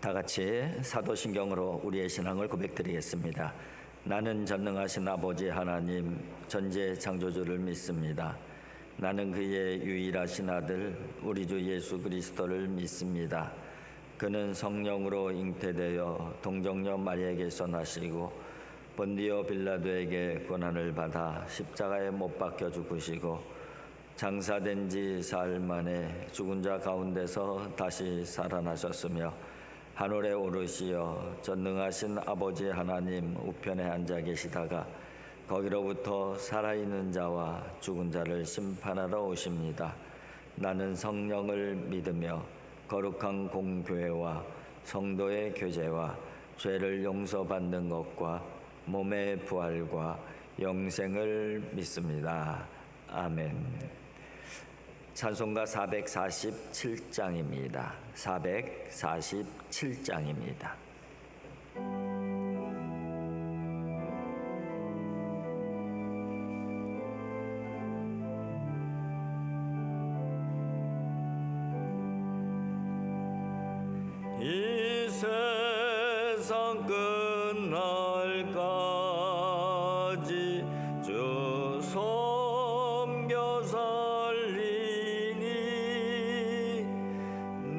다 같이 사도신경으로 우리의 신앙을 고백드리겠습니다. 나는 전능하신 아버지 하나님 전지의 창조주를 믿습니다. 나는 그의 유일하신 아들 우리 주 예수 그리스도를 믿습니다. 그는 성령으로 잉태되어 동정녀 마리아에게서 나시고 본디오 빌라도에게 고난을 받아 십자가에 못 박혀 죽으시고 장사된 지 사흘 만에 죽은 자 가운데서 다시 살아나셨으며 하늘에 오르시어 전능하신 아버지 하나님 우편에 앉아 계시다가 거기로부터 살아있는 자와 죽은 자를 심판하러 오십니다. 나는 성령을 믿으며 거룩한 공교회와 성도의 교제와 죄를 용서받는 것과 몸의 부활과 영생을 믿습니다. 아멘. 찬송가 447장입니다. 447장입니다. 이 세상 끝날까지 주 섬겨 살리니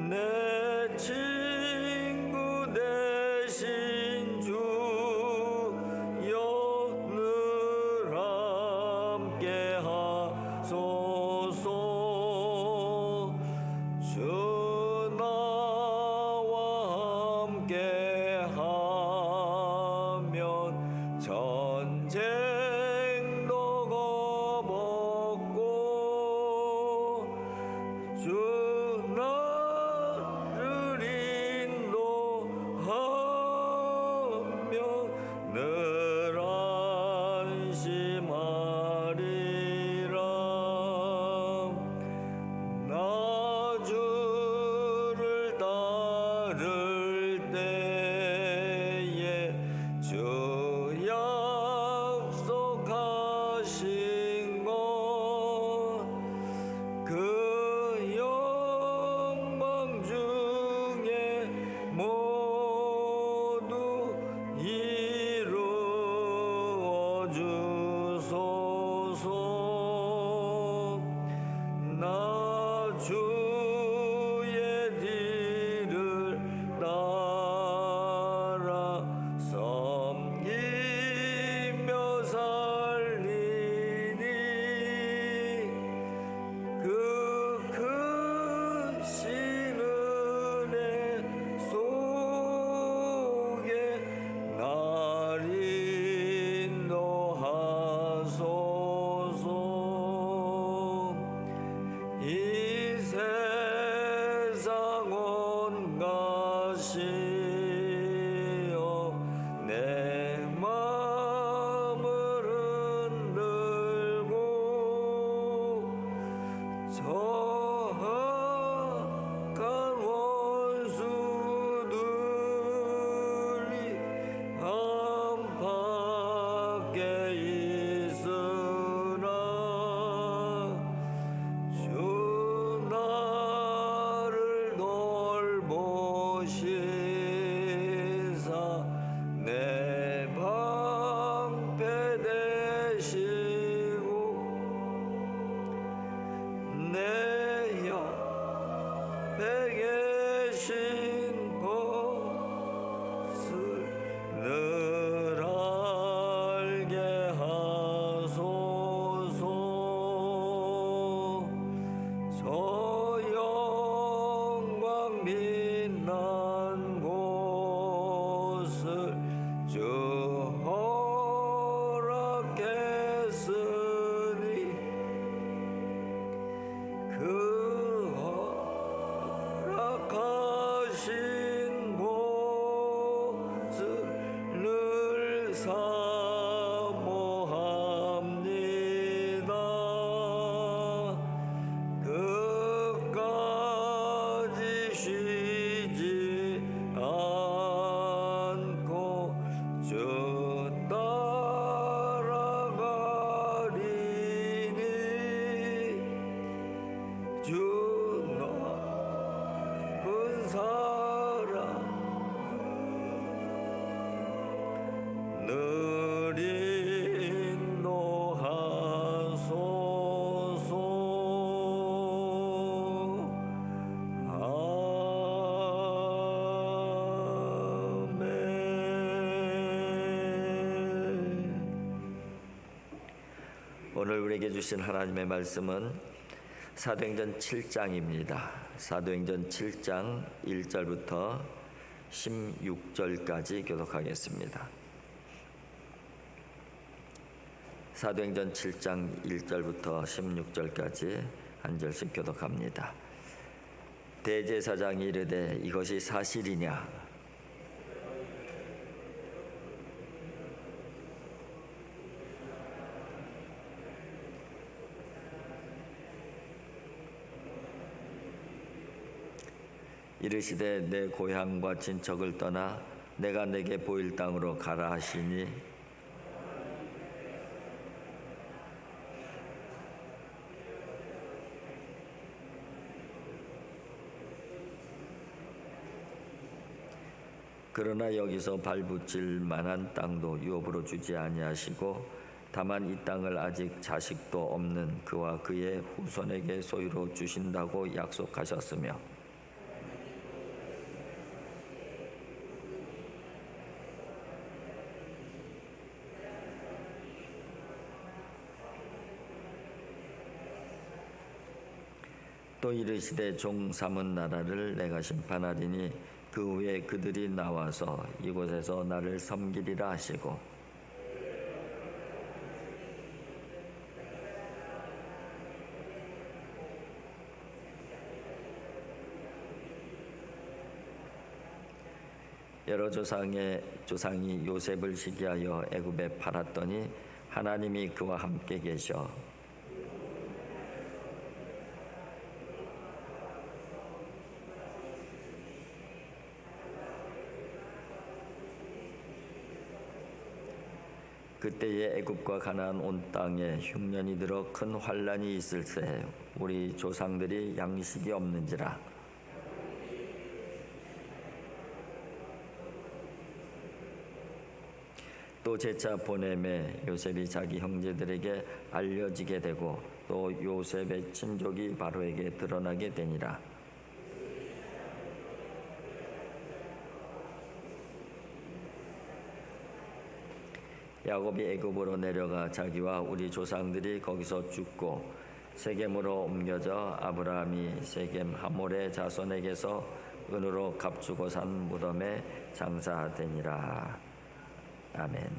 내 친구 대신 우리에게 주신 하나님의 말씀은 사도행전 7장입니다. 사도행전 7장 1절부터 16절까지 교독하겠습니다. 사도행전 7장 1절부터 16절까지 한 절씩 교독합니다. 대제사장이 이르되 이것이 사실이냐? 이르시되 내 고향과 친척을 떠나 내가 내게 보일 땅으로 가라 하시니 그러나 여기서 발붙일 만한 땅도 유업으로 주지 아니하시고 다만 이 땅을 아직 자식도 없는 그와 그의 후손에게 소유로 주신다고 약속하셨으며 또 이르시되 종 삼은 나라를 내가 심판하리니 그 후에 그들이 나와서 이곳에서 나를 섬기리라 하시고 여러 조상이 요셉을 시기하여 애굽에 팔았더니 하나님이 그와 함께 계셔 그때에 애굽과 가나안 온 땅에 흉년이 들어 큰 환란이 있을세 우리 조상들이 양식이 없는지라 또 제차 보내매 요셉이 자기 형제들에게 알려지게 되고 또 요셉의 친족이 바로에게 드러나게 되니라. 야곱이 애굽으로 내려가 자기와 우리 조상들이 거기서 죽고 세겜으로 옮겨져 아브라함이 세겜 하몰의 자손에게서 은으로 값주고 산 무덤에 장사되니라. 아멘.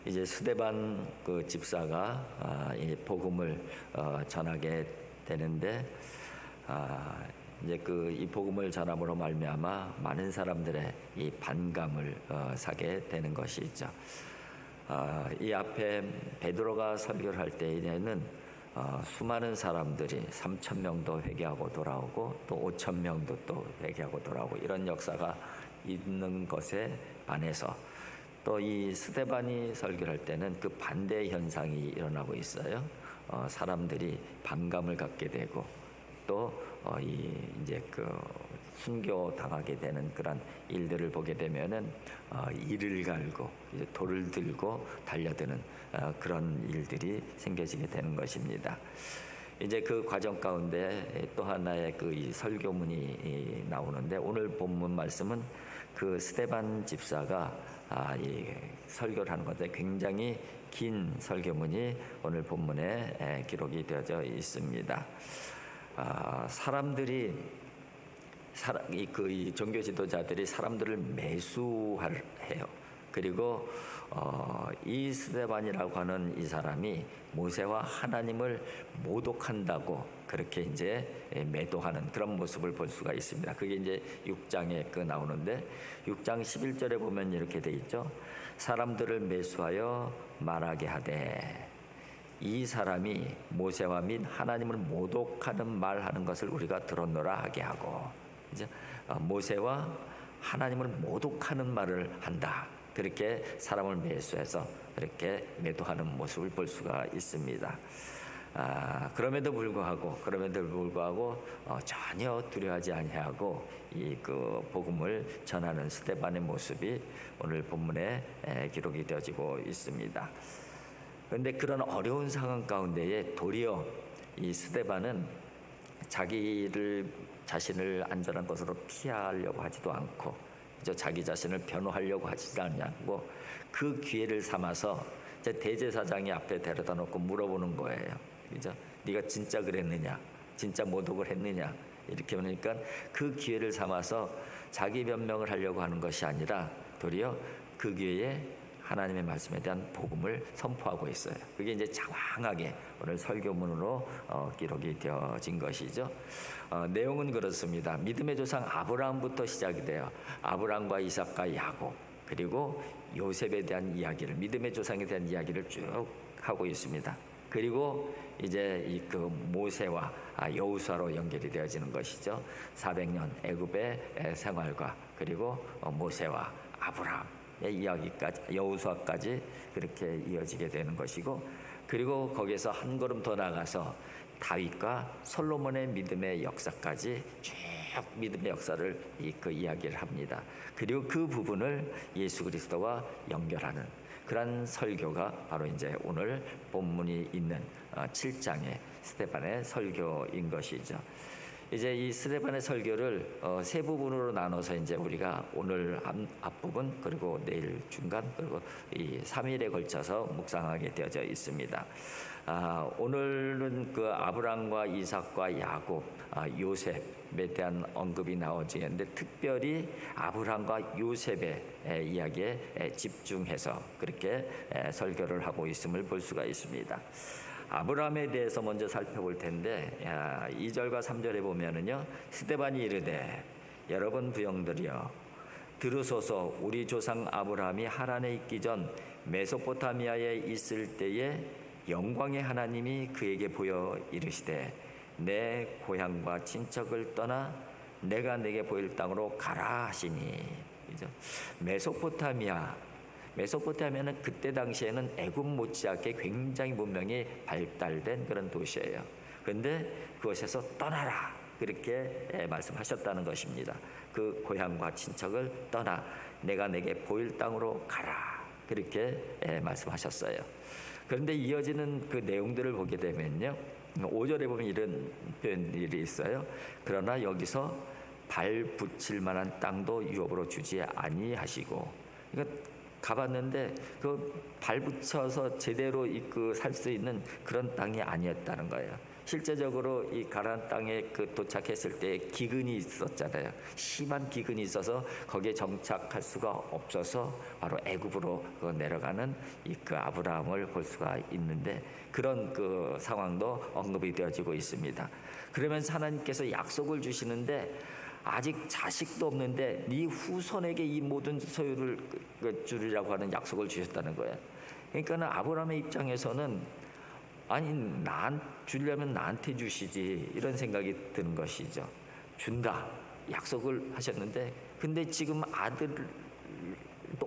이제 스데반 그 집사가 이 복음을 전하게 되는데 이제 이 복음을 전함으로 말미암아 많은 사람들의 이 반감을 사게 되는 것이죠. 이 앞에 베드로가 설교를 할 때에는 수많은 사람들이 3,000명도 회개하고 돌아오고 또 5,000명도 또 회개하고 돌아오고 이런 역사가 있는 것에 반해서 또 이 스데반이 설교를 할 때는 그 반대 현상이 일어나고 있어요. 사람들이 반감을 갖게 되고 또 이제 순교 당하게 되는 그런 일들을 보게 되면은 이를 갈고 이제 돌을 들고 달려드는 그런 일들이 생겨지게 되는 것입니다. 이제 그 과정 가운데 또 하나의 이 설교문이 나오는데 오늘 본문 말씀은 그 스데반 집사가 이 설교를 하는 건데 굉장히 긴 설교문이 오늘 본문에 기록이 되어져 있습니다. 사람들이 이 종교 지도자들이 사람들을 매수해요. 그리고 이 스데반이라고 하는 이 사람이 모세와 하나님을 모독한다고 그렇게 이제 매도하는 그런 모습을 볼 수가 있습니다. 그게 이제 6장에 나오는데 6장 11절에 보면 이렇게 돼 있죠. 사람들을 매수하여 말하게 하되 이 사람이 모세와 및 하나님을 모독하는 말하는 것을 우리가 들었노라 하게 하고 이제 모세와 하나님을 모독하는 말을 한다. 그렇게 사람을 매수해서 그렇게 매도하는 모습을 볼 수가 있습니다. 그럼에도 불구하고 전혀 두려워하지 아니하고 이 복음을 전하는 스데반의 모습이 오늘 본문에 기록이 되어지고 있습니다. 그런데 그런 어려운 상황 가운데에 도리어 이 스데반은 자신을 안전한 것으로 피하려고 하지도 않고 자기 자신을 변호하려고 하지도 않고 그 기회를 삼아서 이제 대제사장이 앞에 데려다 놓고 물어보는 거예요. 그죠? 네가 진짜 그랬느냐? 진짜 모독을 했느냐? 이렇게 보니까 그 기회를 삼아서 자기 변명을 하려고 하는 것이 아니라 도리어 그 기회에 하나님의 말씀에 대한 복음을 선포하고 있어요. 그게 이제 장황하게 오늘 설교문으로 기록이 되어진 것이죠. 내용은 그렇습니다. 믿음의 조상 아브라함부터 시작이 돼요. 아브라함과 이삭과 야곱, 그리고 요셉에 대한 이야기를, 믿음의 조상에 대한 이야기를 쭉 하고 있습니다. 그리고 이제 이 그 모세와 여호수아로 연결이 되어지는 것이죠. 400년 애굽의 생활과 그리고 모세와 아브라함의 이야기까지, 여호수아까지 그렇게 이어지게 되는 것이고, 그리고 거기서 한 걸음 더 나가서 다윗과 솔로몬의 믿음의 역사까지 쭉 믿음의 역사를 그 이야기를 합니다. 그리고 그 부분을 예수 그리스도와 연결하는 그런 설교가 바로 이제 오늘 본문이 있는 7장의 스데반의 설교인 것이죠. 이제 이 스데반의 설교를 세 부분으로 나눠서 이제 우리가 오늘 앞부분, 그리고 내일 중간, 그리고 이 3일에 걸쳐서 묵상하게 되어져 있습니다. 오늘은 그 아브라함과 이삭과 야곱, 요셉에 대한 언급이 나오지는데, 특별히 아브라함과 요셉의 이야기에 집중해서 그렇게 설교를 하고 있음을 볼 수가 있습니다. 아브라함에 대해서 먼저 살펴볼 텐데, 2절과 3절에 보면은요, 스데반이 이르되 여러분 부형들이여 들으소서. 우리 조상 아브라함이 하란에 있기 전 메소포타미아에 있을 때에 영광의 하나님이 그에게 보여 이르시되 내 고향과 친척을 떠나 내가 내게 보일 땅으로 가라 하시니. 그죠? 메소포타미아는 그때 당시에는 애굽 못지않게 굉장히 문명이 발달된 그런 도시예요. 그런데 그곳에서 떠나라, 그렇게 말씀하셨다는 것입니다. 그 고향과 친척을 떠나 내가 내게 보일 땅으로 가라, 그렇게 말씀하셨어요. 그런데 이어지는 그 내용들을 보게 되면요, 5절에 보면 이런 표현들이 있어요. 그러나 여기서 발 붙일 만한 땅도 유업으로 주지 아니하시고, 그러니까 가봤는데 그 발 붙여서 제대로 살 수 있는 그런 땅이 아니었다는 거예요. 실제적으로 이 가나안 땅에 도착했을 때 기근이 있었잖아요. 심한 기근이 있어서 거기에 정착할 수가 없어서 바로 애굽으로 내려가는 그 아브라함을 볼 수가 있는데, 그런 그 상황도 언급이 되어지고 있습니다. 그러면서 하나님께서 약속을 주시는데, 아직 자식도 없는데 네 후손에게 이 모든 소유를 주리라고 하는 약속을 주셨다는 거예요. 그러니까는 아브라함의 입장에서는 아니 주려면 나한테 주시지, 이런 생각이 드는 것이죠. 준다 약속을 하셨는데, 근데 지금 아들도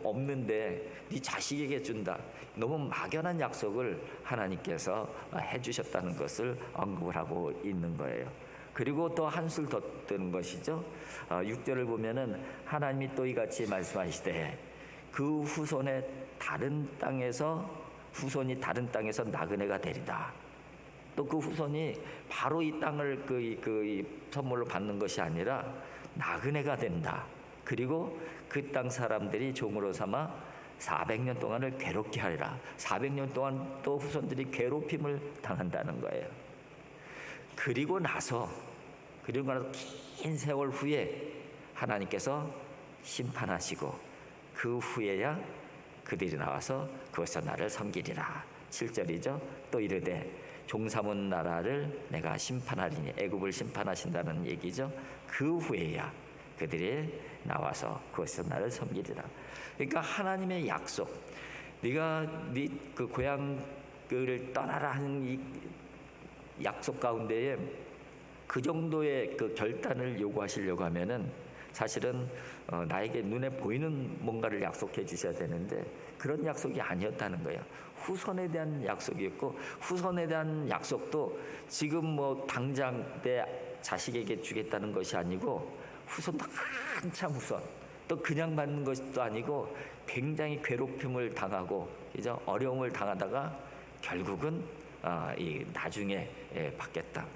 없는데 네 자식에게 준다, 너무 막연한 약속을 하나님께서 해주셨다는 것을 언급을 하고 있는 거예요. 그리고 또 한술 더 뜨는 것이죠. 6절을 보면은 하나님이 또 이같이 말씀하시되 그 후손이 다른 땅에서 나그네가 되리다. 또 그 후손이 바로 이 땅을 그 선물로 받는 것이 아니라 나그네가 된다. 그리고 그 땅 사람들이 종으로 삼아 400년 동안을 괴롭게 하리라. 400년 동안 또 후손들이 괴롭힘을 당한다는 거예요. 그리고 나서 긴 세월 후에 하나님께서 심판하시고, 그 후에야 그들이 나와서 그것에서 나를 섬기리라. 7절이죠. 또 이르되 종삼은 나라를 내가 심판하리니, 애굽을 심판하신다는 얘기죠. 그 후에야 그들이 나와서 그것에서 나를 섬기리라. 그러니까 하나님의 약속, 네가 네 그 고향을 떠나라 하는 이 약속 가운데에 그 정도의 그 결단을 요구하시려고 하면은 사실은 나에게 눈에 보이는 뭔가를 약속해 주셔야 되는데, 그런 약속이 아니었다는 거예요. 후손에 대한 약속이었고, 후손에 대한 약속도 지금 뭐 당장 내 자식에게 주겠다는 것이 아니고, 후손도 한참 후손, 또 그냥 받는 것도 아니고 굉장히 괴롭힘을 당하고, 그죠? 어려움을 당하다가 결국은 이 나중에 받겠다.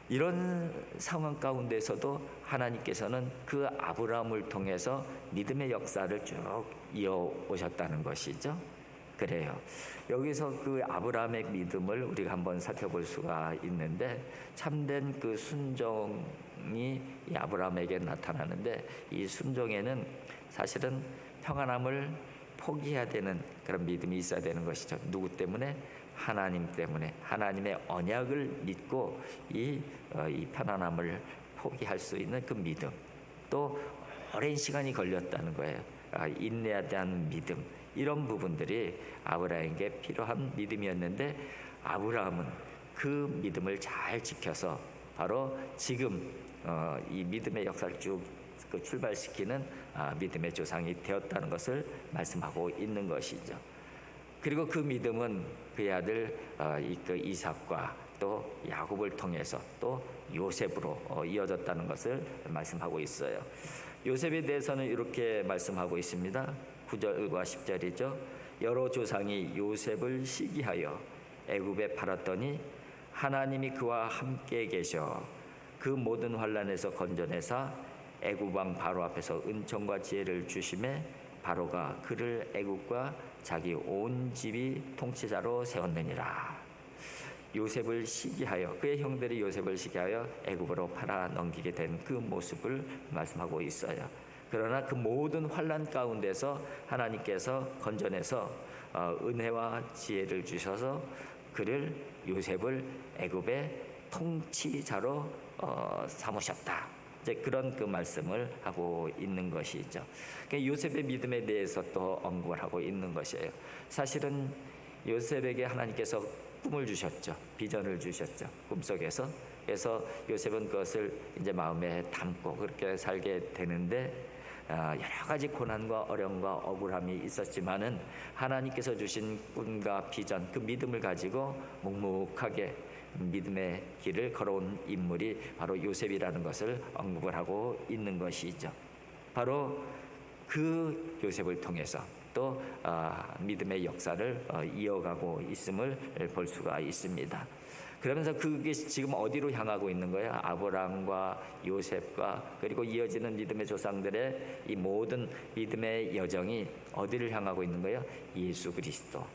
이런 상황 가운데서도 하나님께서는 그 아브라함을 통해서 믿음의 역사를 쭉 이어오셨다는 것이죠. 그래요. 여기서 그 아브라함의 믿음을 우리가 한번 살펴볼 수가 있는데, 참된 그 순종이 이 아브라함에게 나타나는데, 이 순종에는 사실은 평안함을 포기해야 되는 그런 믿음이 있어야 되는 것이죠. 누구 때문에? 하나님 때문에. 하나님의 언약을 믿고 이 편안함을 포기할 수 있는 그 믿음, 또 오랜 시간이 걸렸다는 거예요. 인내에 대한 믿음, 이런 부분들이 아브라함에게 필요한 믿음이었는데, 아브라함은 그 믿음을 잘 지켜서 바로 지금 이 믿음의 역사를 쭉 출발시키는 믿음의 조상이 되었다는 것을 말씀하고 있는 것이죠. 그리고 그 믿음은 그의 아들 이삭과 또 야곱을 통해서 또 요셉으로 이어졌다는 것을 말씀하고 있어요. 요셉에 대해서는 이렇게 말씀하고 있습니다. 9절과 10절이죠. 여러 조상이 요셉을 시기하여 애굽에 팔았더니 하나님이 그와 함께 계셔 그 모든 환난에서 건져내사 애굽 왕 바로 앞에서 은총과 지혜를 주심에 바로가 그를 애굽과 자기 온 집이 통치자로 세웠느니라. 요셉을 시기하여, 그의 형들이 요셉을 시기하여 애굽으로 팔아 넘기게 된 그 모습을 말씀하고 있어요. 그러나 그 모든 환난 가운데서 하나님께서 건져내서 은혜와 지혜를 주셔서 그를, 요셉을 애굽의 통치자로 삼으셨다. 이제 그런 그 말씀을 하고 있는 것이죠. 그러니까 요셉의 믿음에 대해서 또 언급을 하고 있는 것이에요. 사실은 요셉에게 하나님께서 꿈을 주셨죠. 비전을 주셨죠. 꿈속에서. 그래서 요셉은 그것을 이제 마음에 담고 그렇게 살게 되는데, 여러 가지 고난과 어려움과 억울함이 있었지만은 하나님께서 주신 꿈과 비전, 그 믿음을 가지고 묵묵하게 믿음의 길을 걸어온 인물이 바로 요셉이라는 것을 언급을 하고 있는 것이죠. 바로 그 요셉을 통해서 또 믿음의 역사를 이어가고 있음을 볼 수가 있습니다. 그러면서 그게 지금 어디로 향하고 있는 거예요? 아브라함과 요셉과 그리고 이어지는 믿음의 조상들의 이 모든 믿음의 여정이 어디를 향하고 있는 거예요? 예수 그리스도.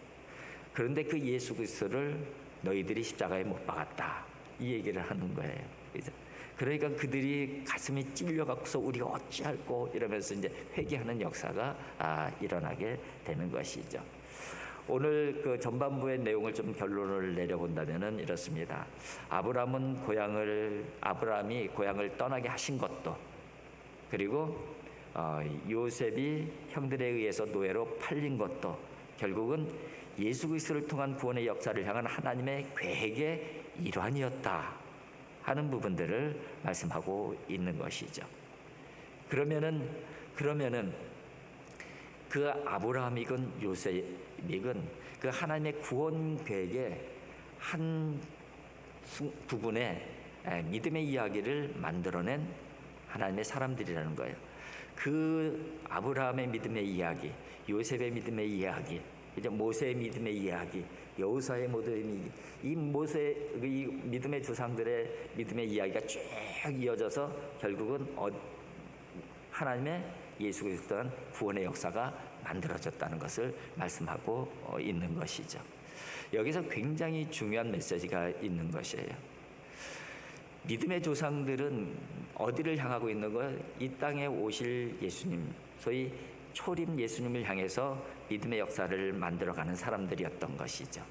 그런데 그 예수 그리스도를 너희들이 십자가에 못 박았다, 이 얘기를 하는 거예요. 그죠? 그러니까 그들이 가슴이 찔려갖고서 우리가 어찌할꼬 이러면서 이제 회개하는 역사가 일어나게 되는 것이죠. 오늘 그 전반부의 내용을 좀 결론을 내려본다면은 이렇습니다. 아브라함이 고향을 떠나게 하신 것도, 그리고 요셉이 형들에 의해서 노예로 팔린 것도 결국은 예수 그리스도를 통한 구원의 역사를 향한 하나님의 계획의 일환이었다 하는 부분들을 말씀하고 있는 것이죠. 그러면은 그 아브라함이건 요셉이건 그 하나님의 구원 계획의 한 부분의 믿음의 이야기를 만들어낸 하나님의 사람들이라는 거예요. 그 아브라함의 믿음의 이야기, 요셉의 믿음의 이야기, 이제 모세의 믿음의 이야기, 여호사의 이 믿음의 조상들의 믿음의 이야기가 쭉 이어져서 결국은 하나님의 예수 그리스도에 대한 구원의 역사가 만들어졌다는 것을 말씀하고 있는 것이죠. 여기서 굉장히 중요한 메시지가 있는 것이에요. 믿음의 조상들은 어디를 향하고 있는 거예요? 이 땅에 오실 예수님, 소위 초림 예수님을 향해서 믿음의 역사를 만들어가는 사람들이었던 것이죠.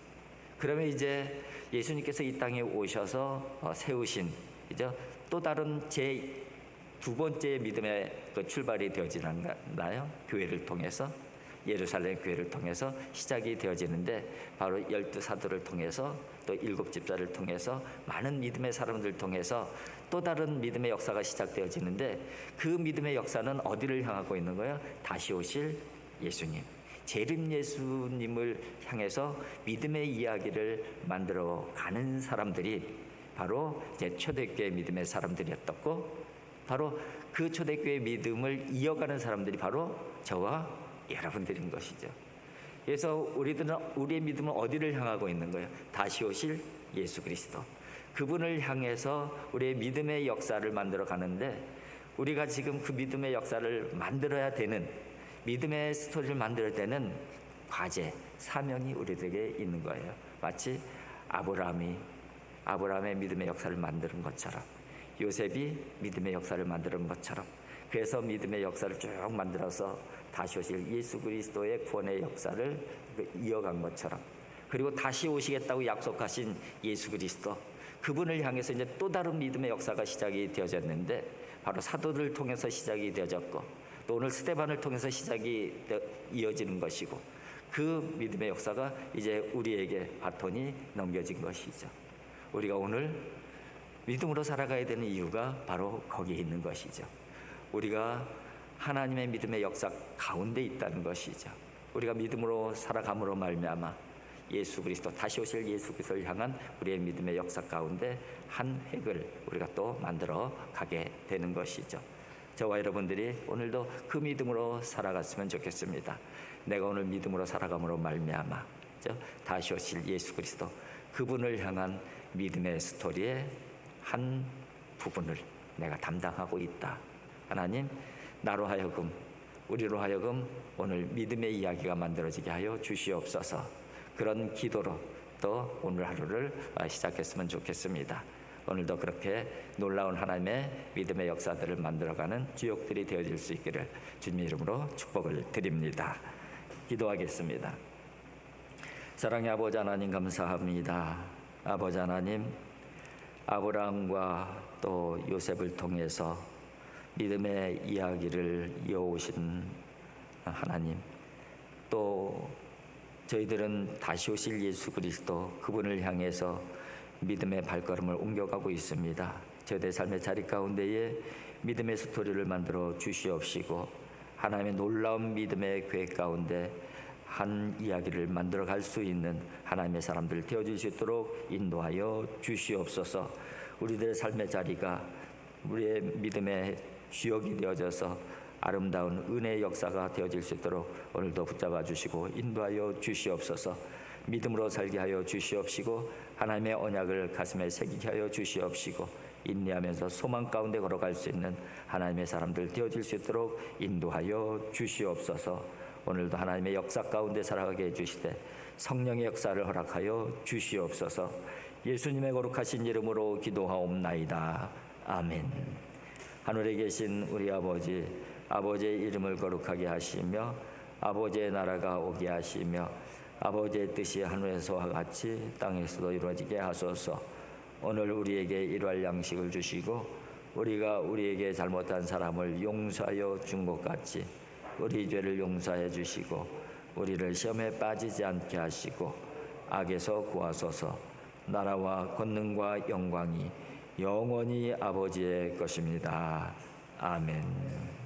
그러면 이제 예수님께서 이 땅에 오셔서 세우신 또 다른 두 번째 믿음의 그 출발이 되어지나요? 교회를 통해서, 예루살렘 교회를 통해서 시작이 되어지는데, 바로 12 사도를 통해서 또 7 집사를 통해서 많은 믿음의 사람들을 통해서 또 다른 믿음의 역사가 시작되어지는데, 그 믿음의 역사는 어디를 향하고 있는 거예요? 다시 오실 예수님, 재림 예수님을 향해서 믿음의 이야기를 만들어 가는 사람들이 바로 이제 초대교회 믿음의 사람들이었고, 바로 그 초대교회 믿음을 이어가는 사람들이 바로 저와 여러분들인 것이죠. 그래서 우리의 믿음은 어디를 향하고 있는 거예요? 다시 오실 예수 그리스도, 그분을 향해서 우리의 믿음의 역사를 만들어 가는데, 우리가 지금 그 믿음의 역사를 만들어야 되는, 믿음의 스토리를 만들어야 되는 과제, 사명이 우리들에게 있는 거예요. 마치 아브라함의 믿음의 역사를 만드는 것처럼, 요셉이 믿음의 역사를 만드는 것처럼, 그래서 믿음의 역사를 쭉 만들어서 다시 오실 예수 그리스도의 구원의 역사를 이어간 것처럼, 그리고 다시 오시겠다고 약속하신 예수 그리스도, 그분을 향해서 이제 또 다른 믿음의 역사가 시작이 되어졌는데, 바로 사도들을 통해서 시작이 되어졌고, 또 오늘 스데반을 통해서 시작이 이어지는 것이고, 그 믿음의 역사가 이제 우리에게 바톤이 넘겨진 것이죠. 우리가 오늘 믿음으로 살아가야 되는 이유가 바로 거기에 있는 것이죠. 우리가 하나님의 믿음의 역사 가운데 있다는 것이죠. 우리가 믿음으로 살아감으로 말미암아 예수 그리스도, 다시 오실 예수 그리스도를 향한 우리의 믿음의 역사 가운데 한 획을 우리가 또 만들어 가게 되는 것이죠. 저와 여러분들이 오늘도 그 믿음으로 살아갔으면 좋겠습니다. 내가 오늘 믿음으로 살아감으로 말미암아 다시 오실 예수 그리스도, 그분을 향한 믿음의 스토리의 한 부분을 내가 담당하고 있다. 하나님, 나로 하여금, 우리로 하여금 오늘 믿음의 이야기가 만들어지게 하여 주시옵소서. 그런 기도로 또 오늘 하루를 시작했으면 좋겠습니다. 오늘도 그렇게 놀라운 하나님의 믿음의 역사들을 만들어가는 주역들이 되어질 수 있기를 주님의 이름으로 축복을 드립니다. 기도하겠습니다. 사랑의 아버지 하나님, 감사합니다. 아버지 하나님, 아브라함과 또 요셉을 통해서 믿음의 이야기를 이어오신 하나님, 또 저희들은 다시 오실 예수 그리스도, 그분을 향해서 믿음의 발걸음을 옮겨가고 있습니다. 저희들의 삶의 자리 가운데에 믿음의 스토리를 만들어 주시옵시고, 하나님의 놀라운 믿음의 계획 가운데 한 이야기를 만들어 갈 수 있는 하나님의 사람들 되어줄 수 있도록 인도하여 주시옵소서. 우리들의 삶의 자리가 우리의 믿음의 주역이 되어져서 아름다운 은혜의 역사가 되어질 수 있도록 오늘도 붙잡아 주시고 인도하여 주시옵소서. 믿음으로 살게 하여 주시옵시고, 하나님의 언약을 가슴에 새기게 하여 주시옵시고, 인내하면서 소망 가운데 걸어갈 수 있는 하나님의 사람들 되어질 수 있도록 인도하여 주시옵소서. 오늘도 하나님의 역사 가운데 살아가게 해주시되 성령의 역사를 허락하여 주시옵소서. 예수님의 거룩하신 이름으로 기도하옵나이다. 아멘. 하늘에 계신 우리 아버지, 아버지의 이름을 거룩하게 하시며 아버지의 나라가 오게 하시며 아버지의 뜻이 하늘에서와 같이 땅에서도 이루어지게 하소서. 오늘 우리에게 일할 양식을 주시고 우리가 우리에게 잘못한 사람을 용서하여 준 것 같이 우리 죄를 용서해 주시고 우리를 시험에 빠지지 않게 하시고 악에서 구하소서. 나라와 권능과 영광이 영원히 아버지의 것입니다. 아멘.